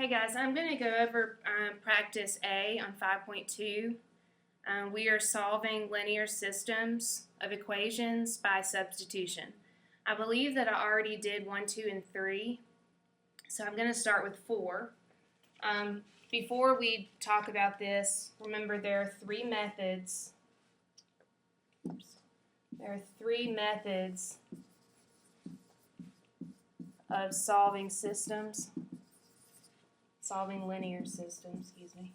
Hey guys, I'm going to go over practice A on 5.2. We are solving linear systems of equations by substitution. I believe that I already did 1, 2, and 3, so I'm going to start with 4. Before we talk about this, remember there are three methods. There are three methods of solving systems. Solving linear systems, excuse me.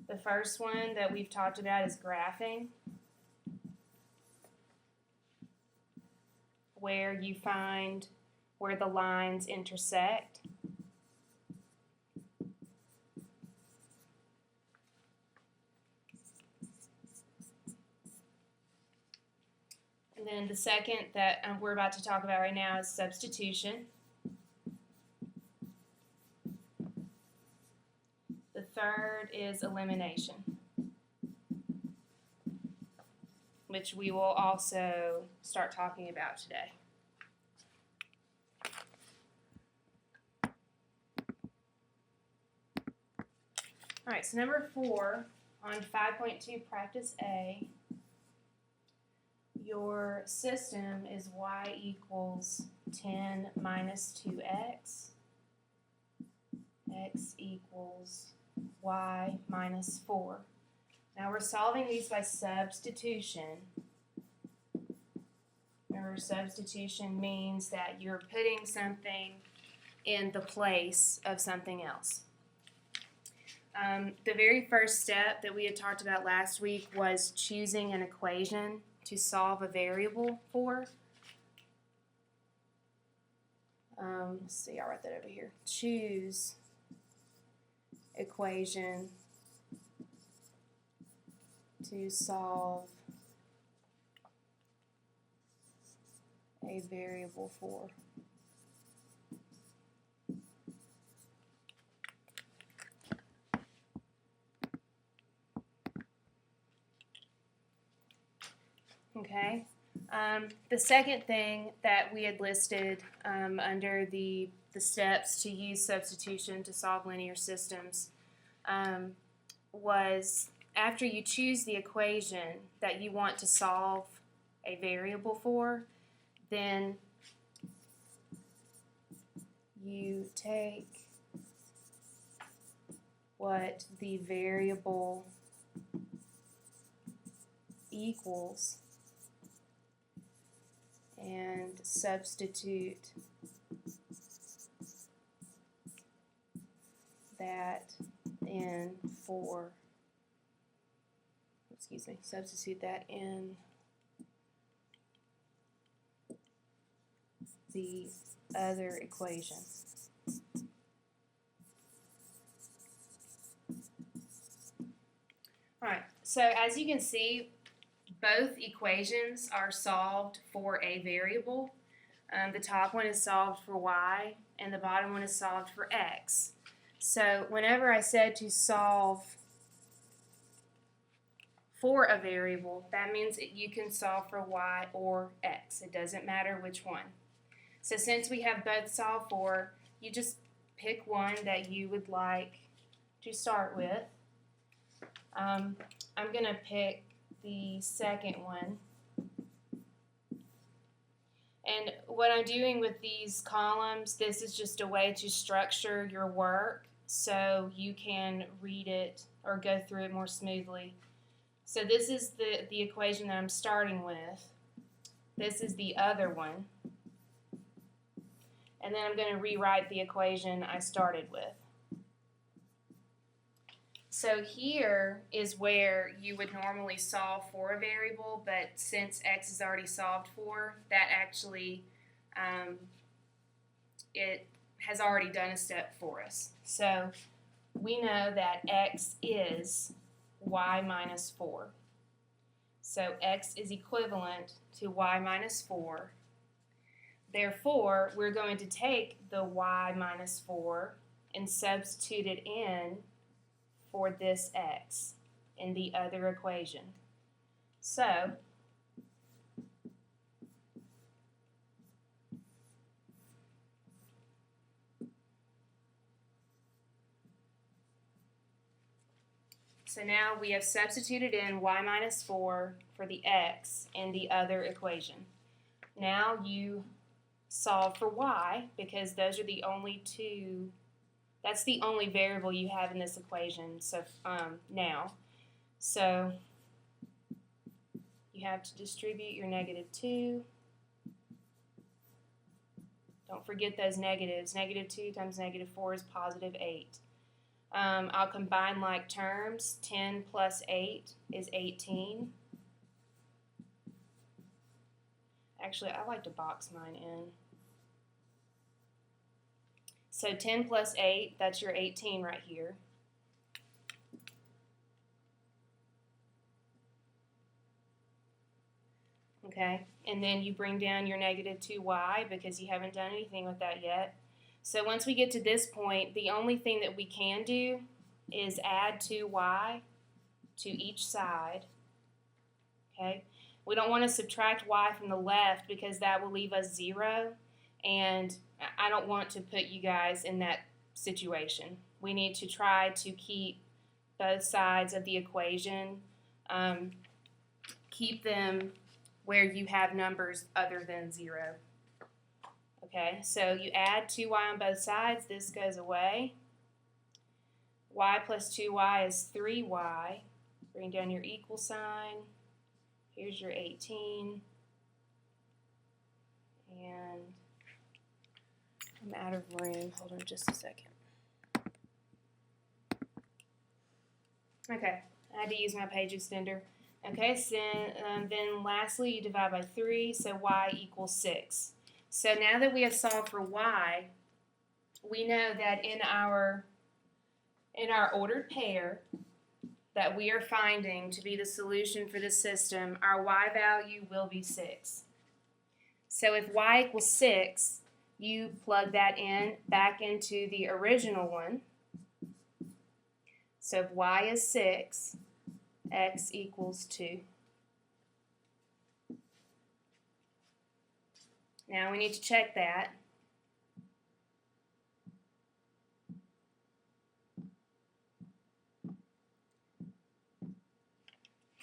The first one that we've talked about is graphing, where you find where the lines intersect. And then the second that we're about to talk about right now is substitution. The third is elimination, which we will also start talking about today. All right, so number 4 on 5.2 practice A. Your system is y equals 10 minus 2x, x equals y minus 4. Now we're solving these by substitution. Remember, substitution means that you're putting something in the place of something else. The very first step that we had talked about last week was choosing an equation to solve a variable for. Let's see, I'll write that over here. Choose equation to solve a variable for. Okay. The second thing that we had listed under the steps to use substitution to solve linear systems was after you choose the equation that you want to solve a variable for, then you take what the variable equals and substitute that in for, substitute that in the other equation. Alright, so as you can see, both equations are solved for a variable. The top one is solved for y, and the bottom one is solved for x. So whenever I said to solve for a variable, that means that you can solve for y or x. It doesn't matter which one. So since we have both solved for, you just pick one that you would like to start with. I'm going to pick the second one. And what I'm doing with these columns, this is just a way to structure your work so you can read it or go through it more smoothly. So this is the equation that I'm starting with. This is the other one. And then I'm going to rewrite the equation I started with. So here is where you would normally solve for a variable, but since x is already solved for, that actually, it has already done a step for us. So we know that x is y minus 4. So x is equivalent to y minus 4. Therefore, we're going to take the y minus 4 and substitute it in for this x in the other equation. So So now we have substituted in y minus 4 for the x in the other equation. Now you solve for y because those are the only two, that's the only variable you have in this equation. So now, so you have to distribute your -2. Don't forget those negatives. -2 times -4 is +8. I'll combine like terms. 10 plus 8 is 18. Actually, I like to box mine in. So 10 plus 8, that's your 18 right here. Okay, and then you bring down your -2y because you haven't done anything with that yet. So once we get to this point, the only thing that we can do is add 2y to each side. Okay, we don't want to subtract y from the left because that will leave us 0, and I don't want to put you guys in that situation. We need to try to keep both sides of the equation, keep them where you have numbers other than 0. Okay, so you add 2y on both sides. This goes away. Y plus 2y is 3y. Bring down your equal sign. Here's your 18. And I'm out of room. Hold on just a second. Okay, I had to use my page extender. Okay, so then lastly you divide by 3, so y equals 6. So now that we have solved for y, we know that in our ordered pair that we are finding to be the solution for the system, our y value will be 6. So if y equals 6, you plug that in back into the original one. So if y is 6, x equals 2. Now we need to check that.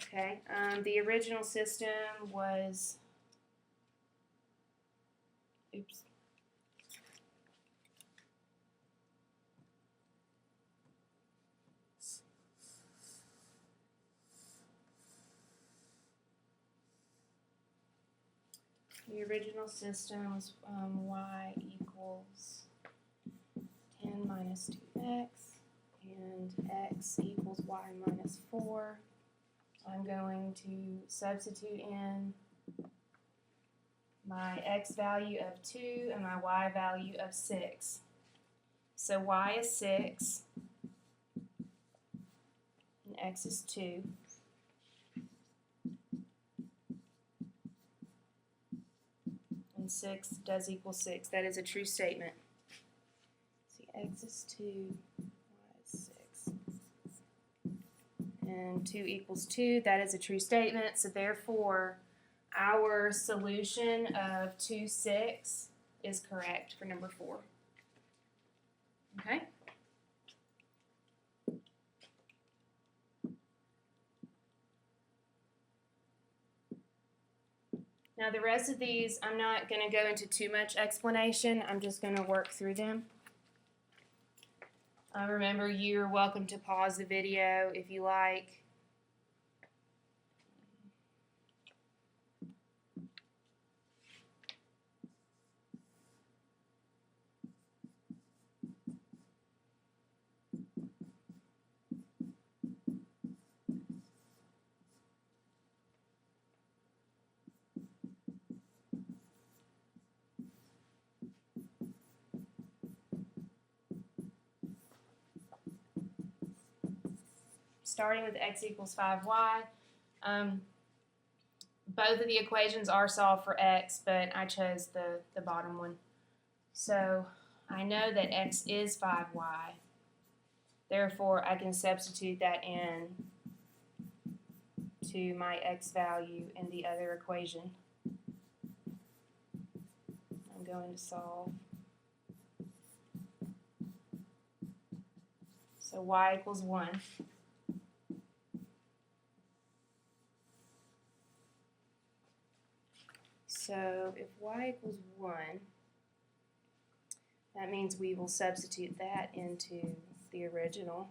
Okay, the original system was, oops. The original system was y equals 10 minus 2x, and x equals y minus 4. I'm going to substitute in my x value of 2 and my y value of 6. So y is 6, and x is 2. And 6 does equal 6. That is a true statement. See, x is 2, y is 6. And 2 equals 2. That is a true statement. So therefore, our solution of 2, 6 is correct for number 4. Okay? Now the rest of these, I'm not going to go into too much explanation. I'm just going to work through them. Remember, you're welcome to pause the video if you like. Starting with x equals 5y. Both of the equations are solved for x, but I chose the bottom one. So I know that x is 5y. Therefore, I can substitute that in to my x value in the other equation. I'm going to solve. So y equals 1. So if y equals 1, that means we will substitute that into the original.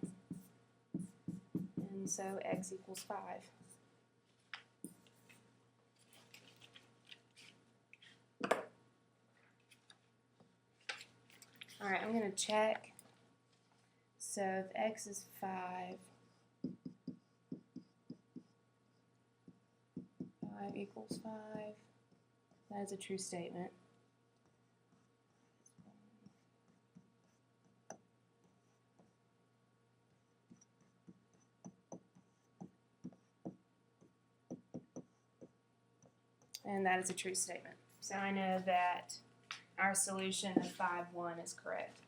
And so x equals 5. All right, I'm going to check. So if x is 5, 5 equals 5, that is a true statement. And that is a true statement. So I know that our solution of 5, 1 is correct.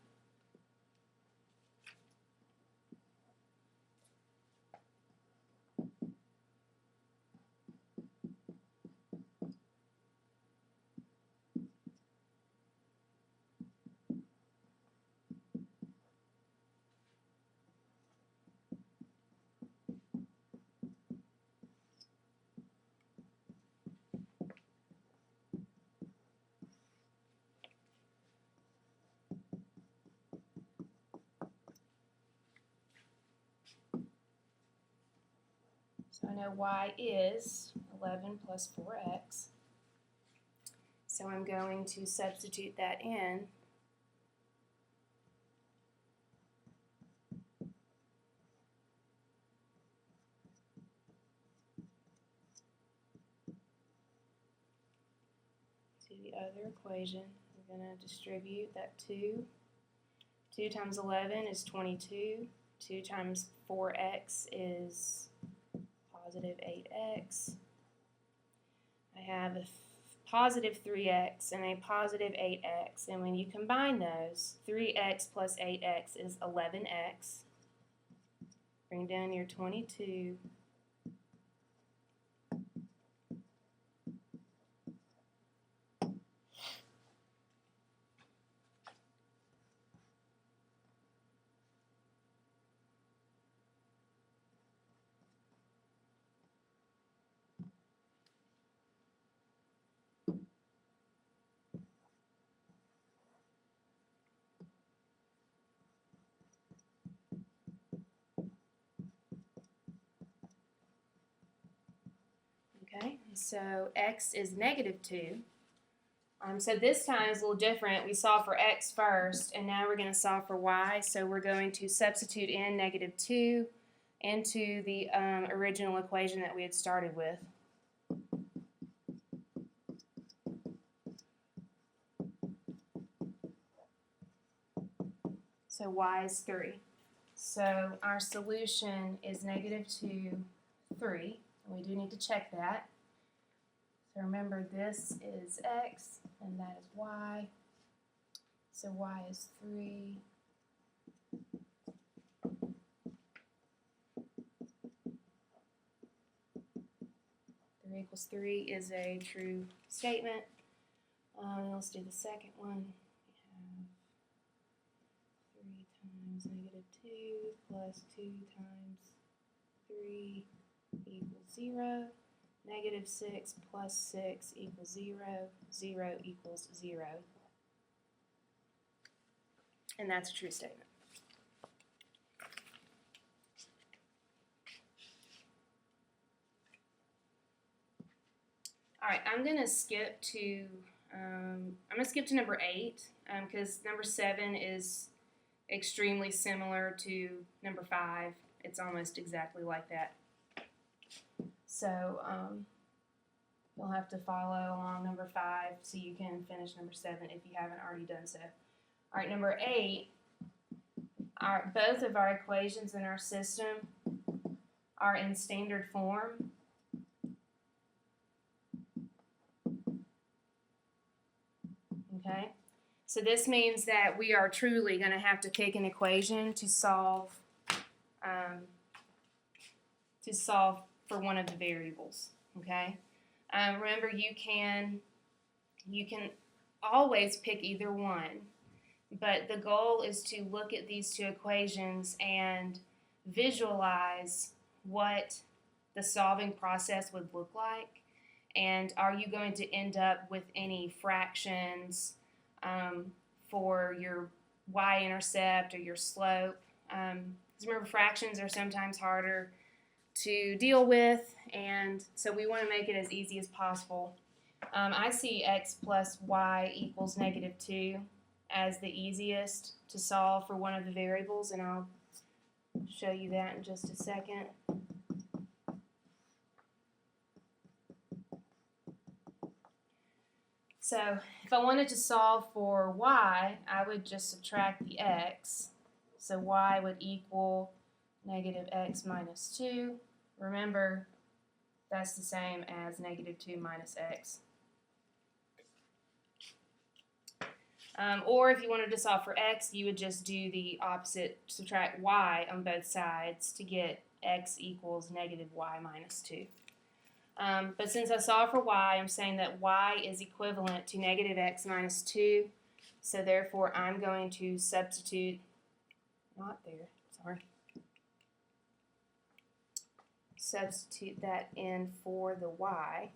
So I know y is 11 plus 4x. So I'm going to substitute that in. To the other equation, we're going to distribute that 2. 2 times 11 is 22. 2 times 4x is positive 8x. I have a positive 3x and a positive 8x, and when you combine those, 3x plus 8x is 11x. Bring down your 22. Okay, so x is negative 2. So this time is a little different. We solved for x first, and now we're going to solve for y. So we're going to substitute in negative 2 into the original equation that we had started with. So y is 3. So our solution is negative 2, 3. And we do need to check that. So remember, this is x, and that is y. So y is 3. 3 equals 3 is a true statement. Let's do the second one. We have 3 times negative 2 plus 2 times 3 equals 0. Negative 6 plus 6 equals 0. 0 equals 0. And that's a true statement. All right, I'm going to skip to number 8 because number 7 is extremely similar to number 5. It's almost exactly like that. So you'll have to follow along number 5 so you can finish number 7 if you haven't already done so. All right, number 8, both of our equations in our system are in standard form. Okay, so this means that we are truly going to have to pick an equation to solve for one of the variables. Okay, remember you can always pick either one, but the goal is to look at these two equations and visualize what the solving process would look like, And are you going to end up with any fractions for your y-intercept or your slope? Because remember, fractions are sometimes harder to deal with, and so we want to make it as easy as possible. I see x plus y equals -2 as the easiest to solve for one of the variables, and I'll show you that in just a second. So if I wanted to solve for y, I would just subtract the x. So y would equal -x minus 2. Remember, that's the same as -2 minus x. Or if you wanted to solve for x, you would just do the opposite, subtract y on both sides to get x equals -y minus 2. But since I solved for y, I'm saying that y is equivalent to -x minus 2. So therefore, I'm going to substitute, substitute that in for the y.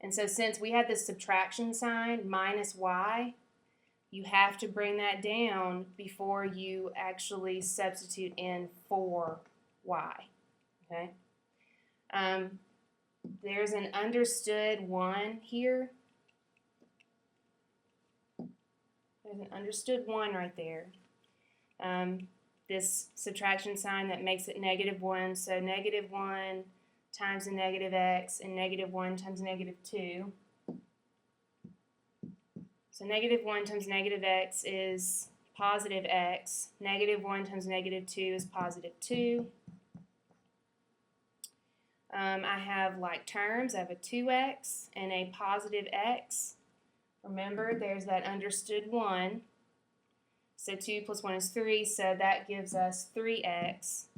And so since we had this subtraction sign, minus y, you have to bring that down before you actually substitute in for y. Okay? There's an understood 1 here. There's an understood 1 right there. This subtraction sign that makes it -1, so -1 times the -x and -1 times -2. So -1 times -x is positive x. -1 times -2 is positive 2. I have like terms. I have a 2x and a positive x. Remember, there's that understood 1. So 2 plus 1 is 3, so that gives us 3x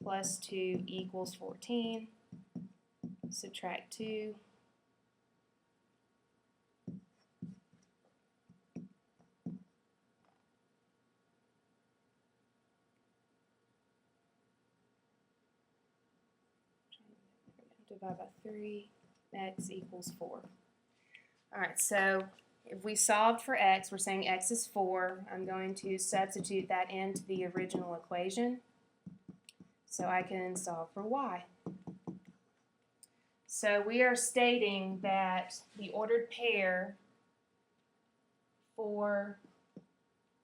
plus 2 equals 14. Subtract 2. Divide by 3, x equals 4. Alright, so if we solved for x, we're saying x is 4. I'm going to substitute that into the original equation so I can solve for y. So we are stating that the ordered pair for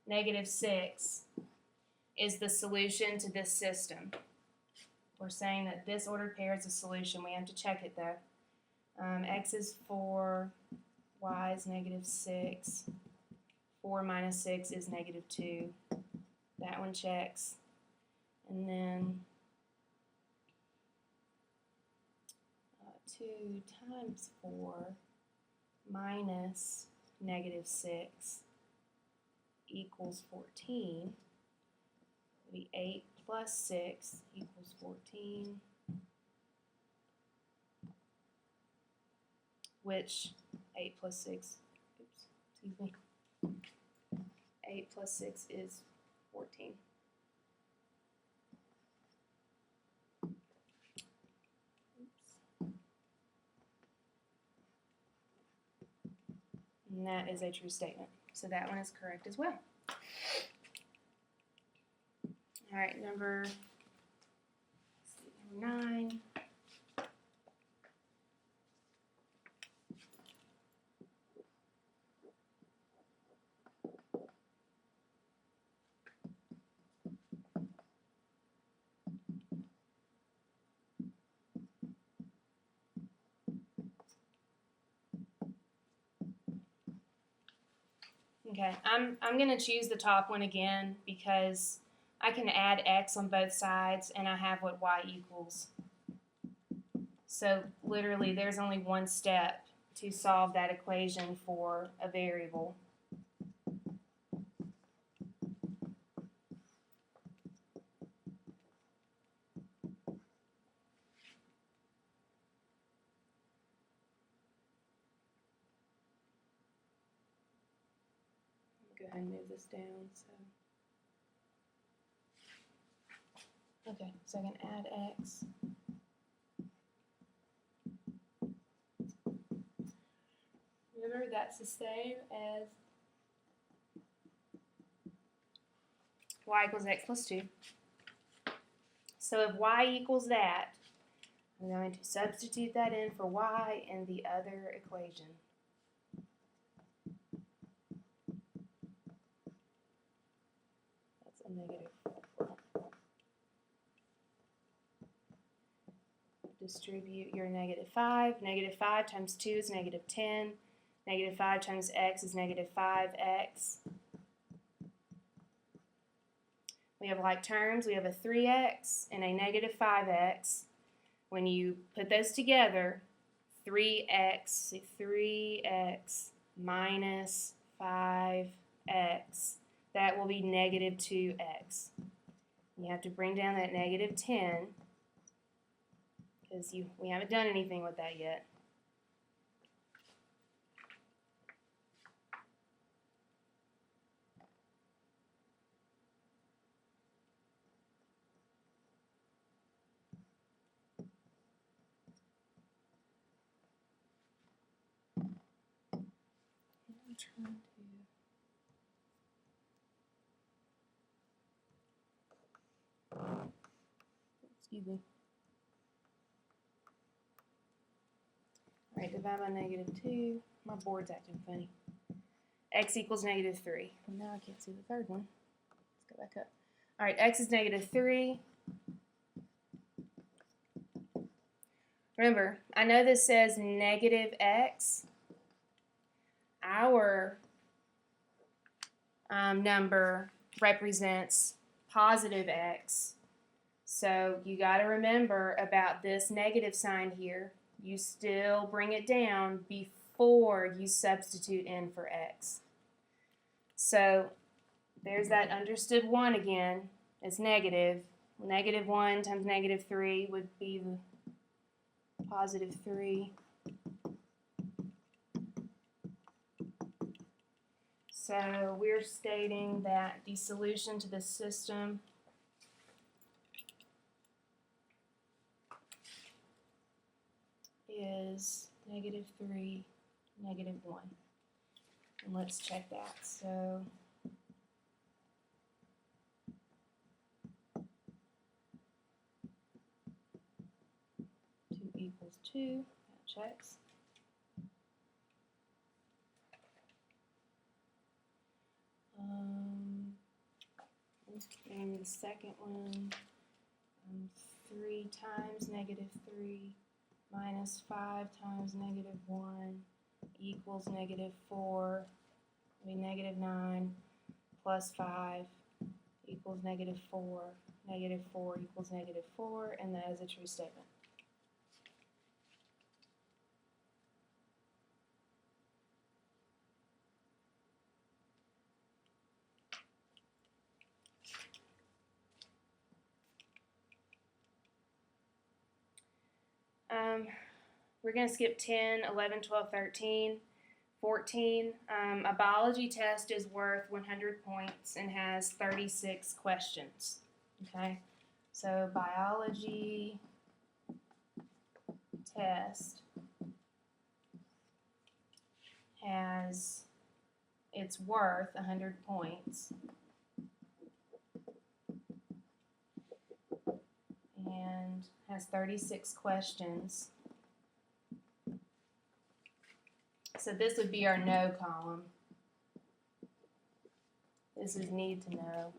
-6 is the solution to this system. We're saying that this ordered pair is a solution. We have to check it though. X is 4, y is -6, 4 minus 6 is -2. That one checks. And then 2 times 4 minus -6 equals 14. It'll be 8 plus 6 equals 14. Which 8 plus 6, oops, excuse me, 8 plus 6 is 14. Oops. And that is a true statement. So that one is correct as well. All right, number 9. Okay, I'm going to choose the top one again because I can add x on both sides and I have what y equals. So literally there's only one step to solve that equation for a variable. Go ahead and move this down. Okay, so I can add x. remember that's the same as y equals x plus 2. So if y equals that, I'm going to substitute that in for y in the other equation. That's a negative 4. Distribute your negative 5. Negative 5 times 2 is negative 10. Negative 5 times x is negative 5x. We have like terms. We have a 3x and a negative 5x. When you put those together, 3x minus 5x, that will be negative 2x. You have to bring down that negative 10 because we haven't done anything with that yet. I'm trying to... Excuse me. Alright, divide by negative 2. My board's acting funny. X equals negative 3. Well, now I can't see the third one. Let's go back up. Alright, x is negative 3. Remember, I know this says negative x. Our number represents positive x. So you got to remember about this negative sign here. You still bring it down before you substitute in for x. So there's that understood 1 again. It's negative. Negative 1 times negative 3 would be the positive 3. So we're stating that the solution to this system is negative 3, negative 1. And let's check that. So equals 2, that checks. And the second one, 3 times negative 3 minus 5 times negative 1 equals negative 4, negative 9 plus 5 equals negative 4, negative 4 equals negative 4, and that is a true statement. We're going to skip 10, 11, 12, 13, 14. A biology test is worth 100 points and has 36 questions. Okay, so biology test it's worth 100 points. And has 36 questions. So this would be our no column. This is need to know.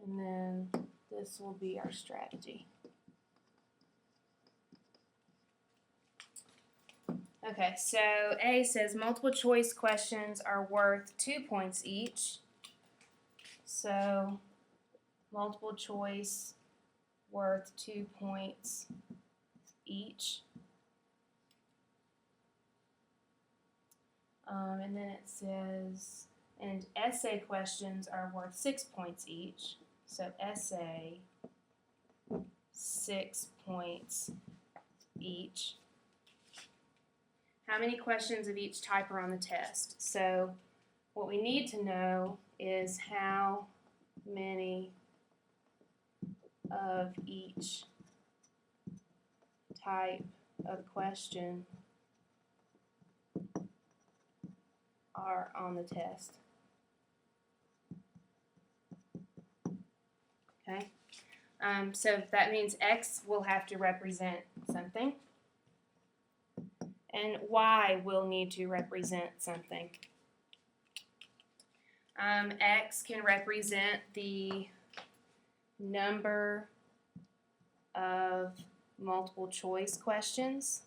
And then this will be our strategy. Okay, so A says multiple choice questions are worth 2 points each. So multiple choice worth 2 points each. And then it says, and essay questions are worth 6 points each. So essay, 6 points each. How many questions of each type are on the test? So what we need to know is how many of each type of question are on the test. Okay, so that means X will have to represent something, and Y will need to represent something. X can represent the number of multiple choice questions.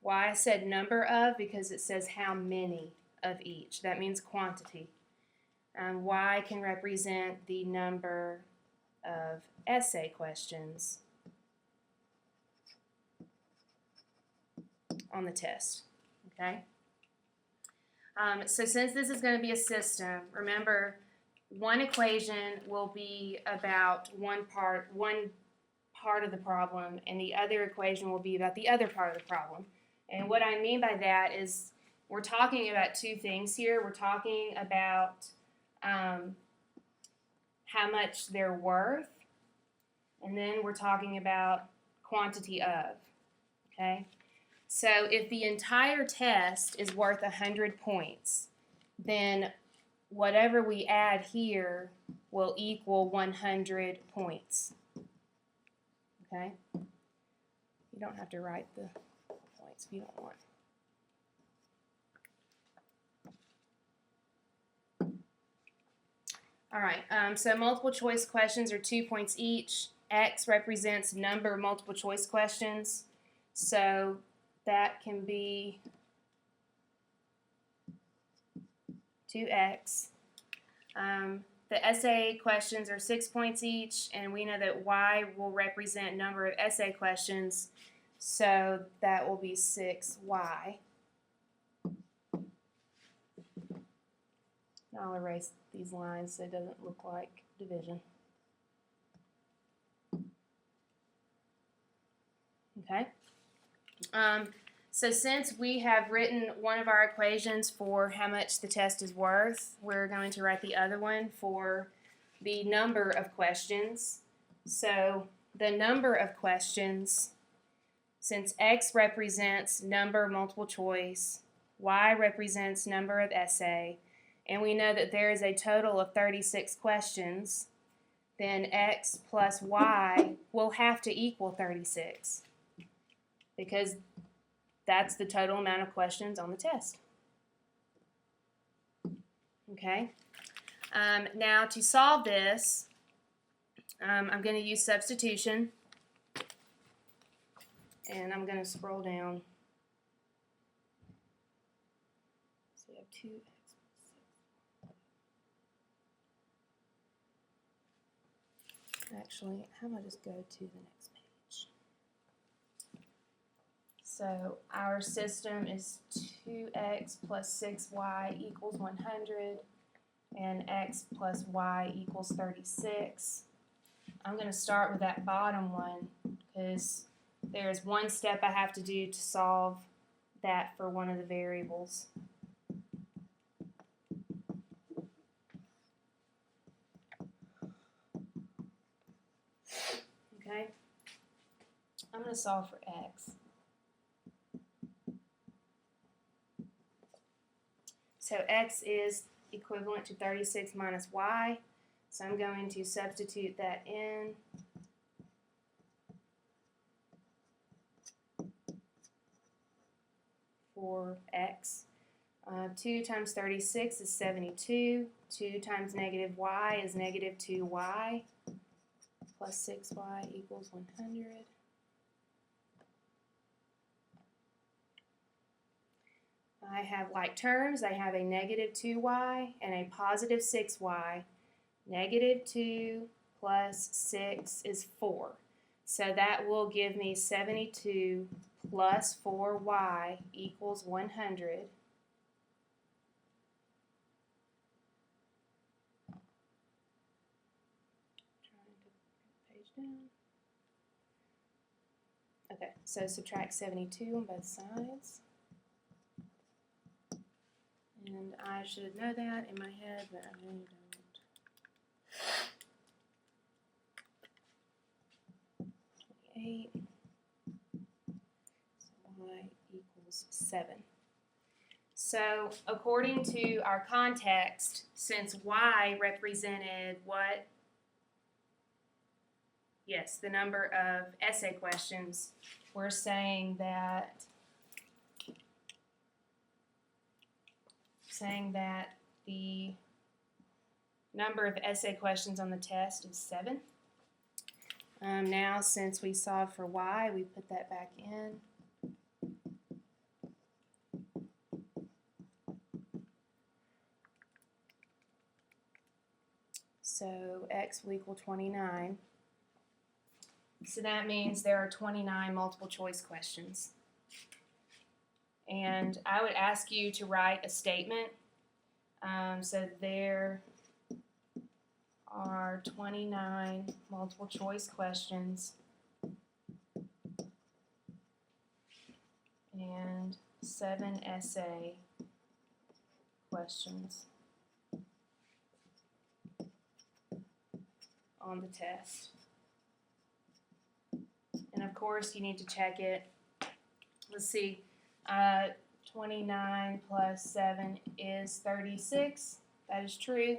Why I said number of, because it says how many of each. That means quantity. Y can represent the number of essay questions on the test. Okay? So since this is going to be a system, remember, one equation will be about one part of the problem, and the other equation will be about the other part of the problem. And what I mean by that is we're talking about two things here. We're talking about how much they're worth, and then we're talking about quantity of. Okay? So if the entire test is worth 100 points, then whatever we add here will equal 100 points. Okay? You don't have to write the points if you don't want. All right, so multiple choice questions are 2 points each. X represents number of multiple choice questions. So that can be 2x. The essay questions are 6 points each, and we know that Y will represent number of essay questions, so that will be 6y. I'll erase these lines so it doesn't look like division. Okay. So since we have written one of our equations for how much the test is worth, we're going to write the other one for the number of questions. So the number of questions, since X represents number multiple choice, Y represents number of essay, and we know that there is a total of 36 questions, then X plus Y will have to equal 36 because that's the total amount of questions on the test. Okay. Now to solve this, I'm going to use substitution, and I'm going to scroll down. So we have 2x. Actually, how about I just go to the next page? So our system is 2x plus 6y equals 100, and x plus y equals 36. I'm going to start with that bottom one because there's one step I have to do to solve that for one of the variables. Okay, I'm going to solve for x. So x is equivalent to 36 minus y, so I'm going to substitute that in. For x. 2 times 36 is 72. 2 times negative y is negative 2y. Plus 6y equals 100. I have like terms. I have a negative 2y and a positive 6y. Negative 2 plus 6 is 4. So that will give me 72 plus 4y equals 100. Okay, so subtract 72 on both sides. And I should know that in my head, but I really don't. 8. So y equals 7. So according to our context, since y represented what? Yes, the number of essay questions, we're saying that the number of essay questions on the test is 7. Now, since we solved for y, we put that back in. So x will equal 29. So that means there are 29 multiple choice questions. And I would ask you to write a statement. So there are 29 multiple choice questions and 7 essay questions on the test. And of course you need to check it. Let's see, 29 plus 7 is 36. That is true.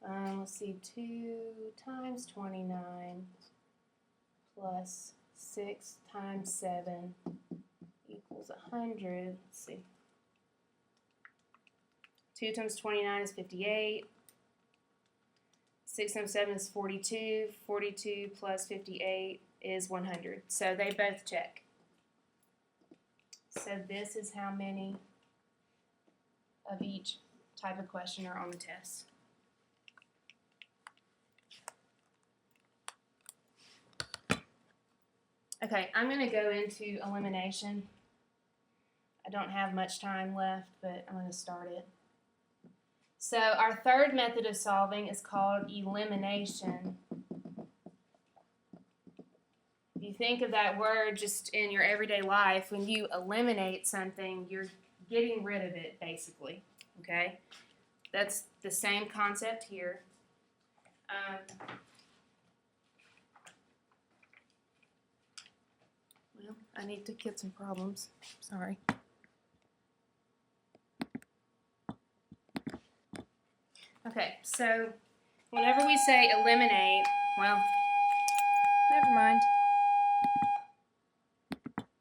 Let's see, 2 times 29 plus 6 times 7 equals 100. Let's see. 2 times 29 is 58. 6 times 7 is 42. 42 plus 58 is 100. So they both check. So this is how many of each type of question are on the test. Okay, I'm going to go into elimination. I don't have much time left, but I'm going to start it. So our third method of solving is called elimination. If you think of that word just in your everyday life, when you eliminate something, you're getting rid of it, basically. Okay? That's the same concept here. Well, I need to get some problems. Sorry. Okay, so whenever we say eliminate, well, never mind.